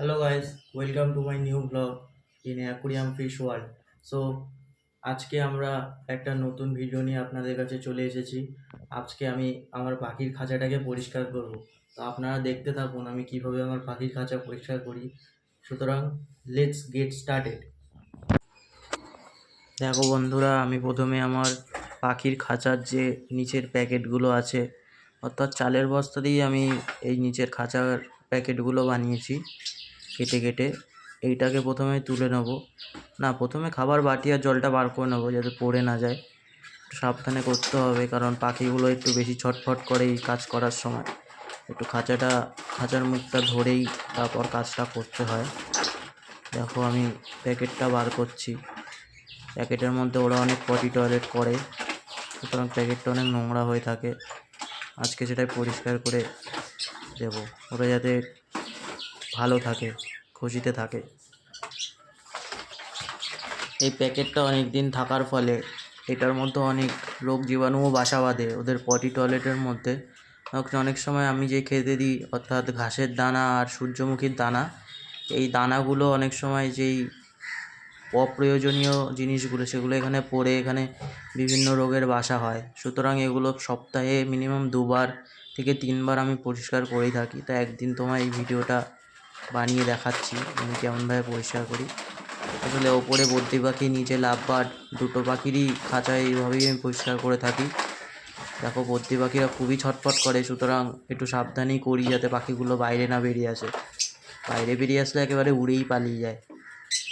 Hello guys, welcome to my new vlog in Aquarium Fish World. So আজকে আমরা একটা নতুন ভিডিও নিয়ে আপনাদের কাছে চলে এসেছি। আজকে আমি আমার পাখির খাঁচাটাকে পরিষ্কার করব। তো আপনারা দেখতে থাকুন আমি কিভাবে আমার পাখির খাঁচা পরিষ্কার করি। সুতরাং লেটস গেট স্টার্টেড। দেখো বন্ধুরা, আমি প্রথমে আমার পাখির খাঁচার যে নিচের প্যাকেটগুলো আছে, অর্থাৎ চালের বস্তা দিয়ে আমি এই নিচের খাঁচার প্যাকেটগুলো বানিয়েছি কেটে কেটে। এইটাকে প্রথমে তুলে নেব, না প্রথমে খাবার বাটি আর জলটা বার করে নেবো যাতে পড়ে না যায়। একটু সাবধানে করতে হবে কারণ পাখিগুলো একটু বেশি ছটফট করে এই কাজ করার সময়। একটু খাঁচার মুখটা ধরেই তারপর কাজটা করতে হয়। দেখো আমি প্যাকেটটা বার করছি। প্যাকেটের মধ্যে ওরা অনেক পটি টয়লেট করে, সুতরাং প্যাকেটটা অনেক নোংরা হয়ে থাকে। আজকে সেটাই পরিষ্কার করে দেব, ওরা যাতে ভালো থাকে, খুশিতে থাকে। এই প্যাকেটটা অনেক দিন থাকার ফলে এটার মধ্যে অনেক রোগ জীবাণুও বাসা বাঁধে ওদের পটি টয়লেটের মধ্যে। অনেক সময় আমি যে খেতে দিই অর্থাৎ ঘাসের দানা আর সূর্যমুখীর দানা, এই দানাগুলো অনেক সময় যেই অপ্রয়োজনীয় জিনিসগুলো সেগুলো এখানে পড়ে এখানে বিভিন্ন রোগের বাসা হয়। সুতরাং এগুলো সপ্তাহে মিনিমাম 2বার থেকে 3বার আমি পরিষ্কার করেই থাকি। তো একদিন তোমার এই ভিডিওটা বানিয়ে দেখাচ্ছি আমি কেমনভাবে পরিষ্কার করি। আসলে ওপরে বদ্রি পাখি, নিচে লাভবার্ড, দুটো পাখিরই খাঁচা এইভাবেই আমি পরিষ্কার করে থাকি। দেখো বদ্রি পাখিরা খুবই ছটফট করে, সুতরাং একটু সাবধানেই করি যাতে পাখিগুলো বাইরে না বেরিয়ে আসে। বাইরে বেরিয়ে আসলে একেবারে উড়েই পালিয়ে যায়,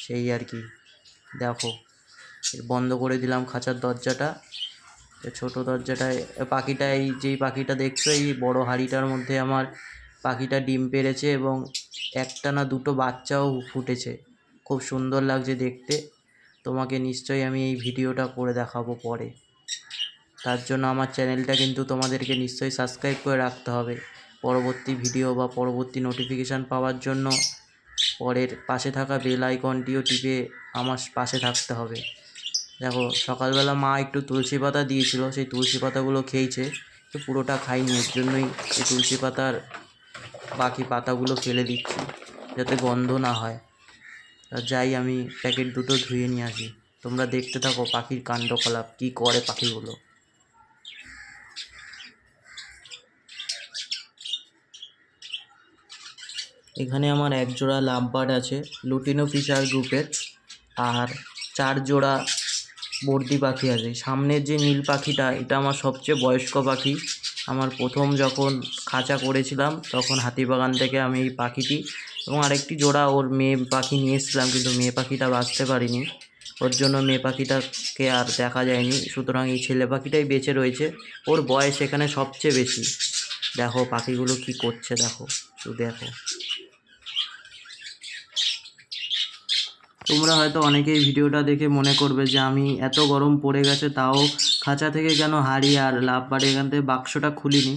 সেই আর কি। দেখো বন্ধ করে দিলাম খাঁচার দরজাটা। ছোটো দরজাটায় পাখিটা, এই যেই পাখিটা দেখছো এই বড় হাঁড়িটার মধ্যে আমার পাখিটা ডিম পেড়েছে এবং একটা না দুটো বাচ্চাও ফুটেছে। খুব সুন্দর লাগছে দেখতে। তোমাকে নিশ্চয়ই আমি এই ভিডিওটা করে দেখাবো পরে। তার জন্য আমার চ্যানেলটা কিন্তু তোমাদেরকে নিশ্চয়ই সাবস্ক্রাইব করে রাখতে হবে। পরবর্তী ভিডিও বা পরবর্তী নোটিফিকেশান পাওয়ার জন্য পরের পাশে থাকা বেল আইকনটিও টিপে আমার পাশে থাকতে হবে। দেখো সকালবেলা মা একটু তুলসী পাতা দিয়েছিল, সেই তুলসী পাতাগুলো খেয়েছে, তো পুরোটা খাইনি। এর জন্যই এই তুলসী পাতার বাকি পাতাগুলো ফেলে দিচ্ছি যাতে গন্ধ না হয়। যাই আমি প্যাকেট দুটো ধুয়ে নিয়ে আসি। তোমরা দেখতে থাকো পাখির কাণ্ডকলাপ, কী করে পাখিগুলো। এখানে আমার এক জোড়া লাভবার্ড আছে লুটিনো ফিশার গ্রুপের, আর 4 জোড়া বর্দি পাখি আছে। সামনের যে নীল পাখিটা এটা আমার সবচেয়ে বয়স্ক পাখি। আমার প্রথম যখন খাঁচা করেছিলাম তখন হাতিবাগান থেকে আমি এই পাখিটি এবং আরেকটি জোড়া ওর মেয়ে পাখি নিয়ে এসেছিলাম, কিন্তু মেয়ে পাখিটা বাঁচতে পারিনি। ওর জন্য মেয়ে পাখিটাকে আর দেখা যায়নি, সুতরাং এই ছেলে পাখিটাই বেঁচে রয়েছে। ওর বয়স এখানে সবচেয়ে বেশি। দেখো পাখিগুলো কি করছে, দেখো শুধু দেখো। তোমরা হয়তো অনেকেই ভিডিওটা দেখে মনে করবে যে আমি এত গরম পড়ে গেছে তাও খাঁচা থেকে কেন হাঁড়ি আর লাভবার্ড এখান থেকে বাক্সটা খুলিনি।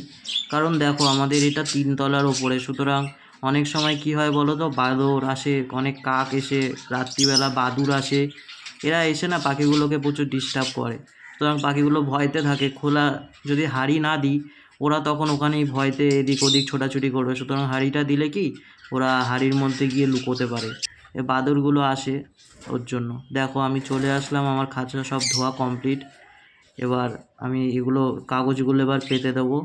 কারণ দেখো আমাদের এটা 3 তলার ওপরে, সুতরাং অনেক সময় কি হয় বলো তো, বাদর আসে, অনেক কাক এসে, রাত্রিবেলা বাদুড় আসে, এরা এসে না পাখিগুলোকে প্রচুর ডিস্টার্ব করে। সুতরাং পাখিগুলো ভয়তে থাকে। খোলা যদি হাঁড়ি না দিই ওরা তখন ওখানেই ভয়তে এদিক ওদিক ছোটাছুটি করবে। সুতরাং হাঁড়িটা দিলে কি ওরা হাঁড়ির মধ্যে গিয়ে লুকোতে পারে। এ বাদুড়গুলো আসে ওর জন্য। দেখো আমি চলে আসলাম, আমার খাঁচা সব ধোয়া কমপ্লিট। এবার আমি এগুলো কাগজগুলো এবার পেতে দেবো।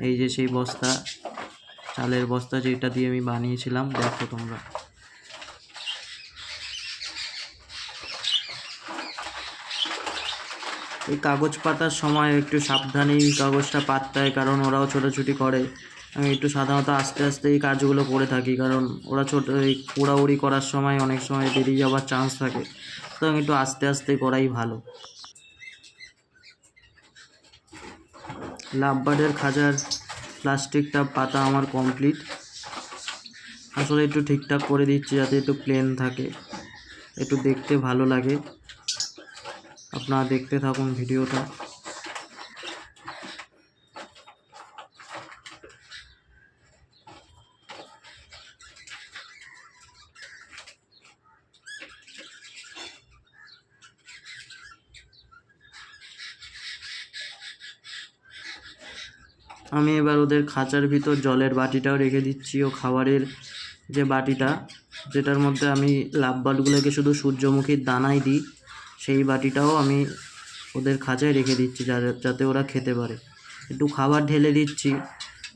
এই যে সেই বস্তা, চালের বস্তা যেটা দিয়ে আমি বানিয়েছিলাম, দেখো তোমরা। এই কাগজ পাতার সময় একটু সাবধানেই কাগজটা পাততে হয় কারণ ওরাও ছোটাছুটি করে। আমি একটু সাধারণত আস্তে আস্তে এই কাজগুলো করে থাকি কারণ ওরা এই উড়াউড়ি করার সময় অনেক সময় বেরিয়ে যাওয়ার চান্স থাকে, সুতরাং একটু আস্তে আস্তে করাই ভালো। লাভবার্ডের খাঁচার প্লাস্টিকটা পাতা আমার কমপ্লিট। আসলে একটু ঠিকঠাক করে দিচ্ছি যাতে একটু প্লেন থাকে, একটু দেখতে ভালো লাগে। আপনারা দেখতে থাকুন ভিডিওটা। আমি এবার ওদের খাঁচার ভিতর জলের বাটিটাও রেখে দিচ্ছি ও খাবারের যে বাটিটা, যেটার মধ্যে আমি লাভবার্ডগুলোকে শুধু সূর্যমুখীর দানাই দিই, সেই বাটিটাও আমি ওদের খাঁচায় রেখে দিচ্ছি যাতে ওরা খেতে পারে। একটু খাবার ঢেলে দিচ্ছি,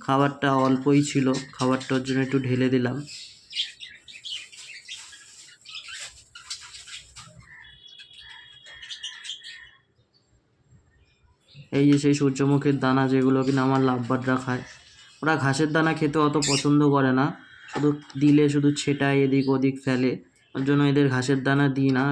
খাবারটা অল্পই ছিল, খাবারটার জন্য একটু ঢেলে দিলাম। এই যে সেই সূর্যমুখীর দানা, যেগুলো কিনা আমার লাভবার্ডরা খায়। ওরা ঘাসের দানা খেতে অত পছন্দ করে না, শুধু দিলে শুধু ছেটায় এদিক ওদিক ফেলে, ওর জন্য এদের ঘাসের দানা দিই না।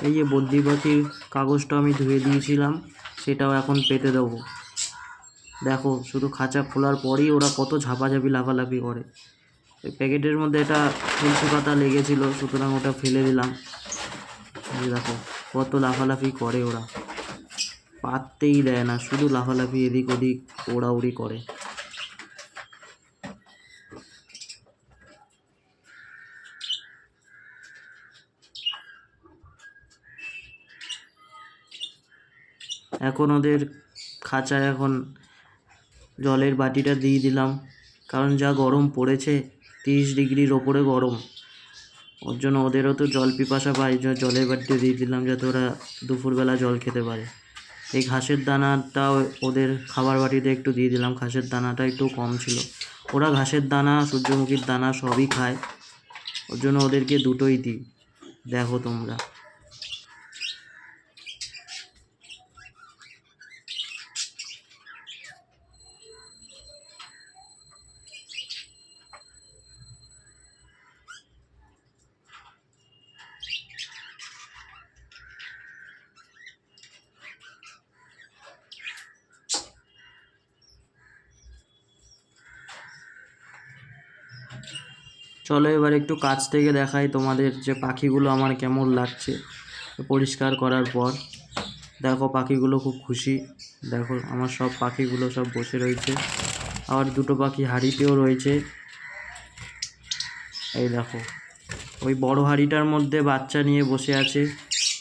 এই যে বদ্রি পাখির কাগজটা আমি ধুয়ে দিয়েছিলাম, সেটাও এখন পেতে দেবো। দেখো শুধু খাঁচা খোলার পরেই ওরা কত ঝাপাঝাপি লাফালাফি করে। ওই প্যাকেটের মধ্যে একটা তুলসী পাতা লেগেছিল, সুতরাং ওটা ফেলে দিলাম। এই দেখো কত লাফালাফি করে ওরা, পাততেই দেয় না, শুধু লাফালাফি এদিক ওদিক ওড়াউড়ি করে। এখন ওদের খাঁচায় এখন জলের বাটিটা দিয়ে দিলাম, কারণ যা গরম পড়েছে, 30 ডিগ্রির ওপরে গরম, ওর জন্য ওদেরও তো জল পিপাসা পায়, জলের বাটিটা দিয়ে দিলাম যাতে ওরা দুপুরবেলা জল খেতে পারে। এই ঘাসের দানাটাও ওদের খাবার বাটিতে একটু দিয়ে দিলাম, ঘাসের দানাটা একটু কম ছিল। ওরা ঘাসের দানা, সূর্যমুখীর দানা সবই খায়, ওর জন্য ওদেরকে দুটোই দিই। দেখো তোমরা, চলো এবার একটু কাছ থেকে দেখাই তোমাদের যে পাখিগুলো আমার কেমন লাগছে পরিষ্কার করার পর। দেখো পাখিগুলো খুব খুশি, দেখো আমার সব পাখিগুলো সব বসে রয়েছে, আবার দুটো পাখি হাঁড়িতেও রয়েছে। এই দেখো ওই বড় হাঁড়িটার মধ্যে বাচ্চা নিয়ে বসে আছে,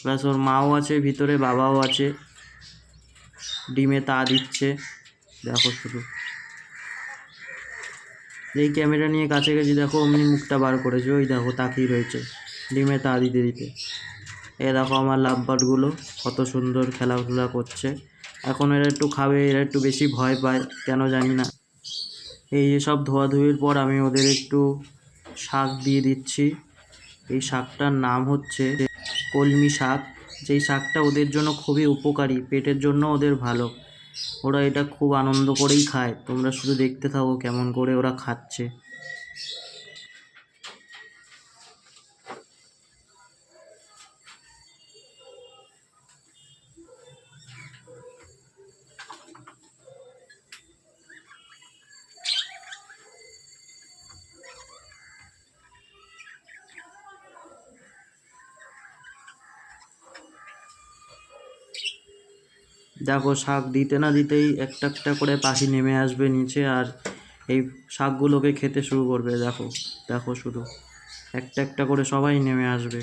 প্লাস ওর মাও আছে ভিতরে, বাবাও আছে, ডিমে তা দিচ্ছে। দেখো শুধু এই ক্যামেরা নিয়ে কাছে গেছি, দেখো অমনি মুখটা বার করেছে, ওই দেখো তাকিয়ে রয়েছে ডিমে তা দিতে দিতে। এ দেখো আমার লাভবার্ডগুলো কত সুন্দর খেলাধুলা করছে। এখন এরা একটু খাবে, এরা একটু বেশি ভয় পায় কেন জানি না। এই যে সব ধোয়াধুয়ির পর আমি ওদের একটু শাক দিয়ে দিচ্ছি। এই শাকটার নাম হচ্ছে কলমি শাক, যেই শাকটা ওদের জন্য খুবই উপকারী, পেটের জন্য ওদের ভালো। ওরা এটা খুব আনন্দ করেই খায়, তোমরা শুধু দেখতে থাকো কেমন করে ওরা খাচ্ছে। দেখো শাক দিতে না দিতেই একটা একটা করে পাখি নেমে আসবে নিচে, আর এই শাকগুলোকে খেতে শুরু করবে। দেখো দেখো শুধু একটা একটা করে সবাই নেমে আসবে।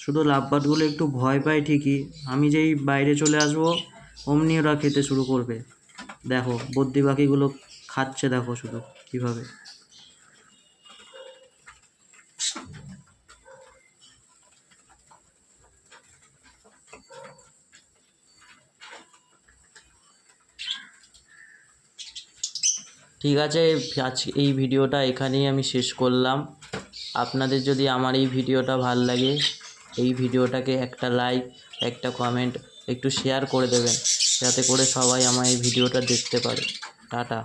শুধু লাভবার্ডগুলো একটু ভয় পায় ঠিকই, আমি যেই বাইরে চলে আসবো অমনি ওরা খেতে শুরু করবে। দেখো বদ্রি পাখিগুলো খাচ্ছে, দেখো শুধু কীভাবে। ঠিক আছে, আজ এই ভিডিওটা এখানেই আমি শেষ করলাম। আপনাদের যদি আমার এই ভিডিওটা ভাল লাগে, এই ভিডিওটাকে একটা লাইক, একটা কমেন্ট, একটু শেয়ার করে দেবেন, যাতে করে সবাই আমার এই ভিডিওটা দেখতে পারে। টাটা।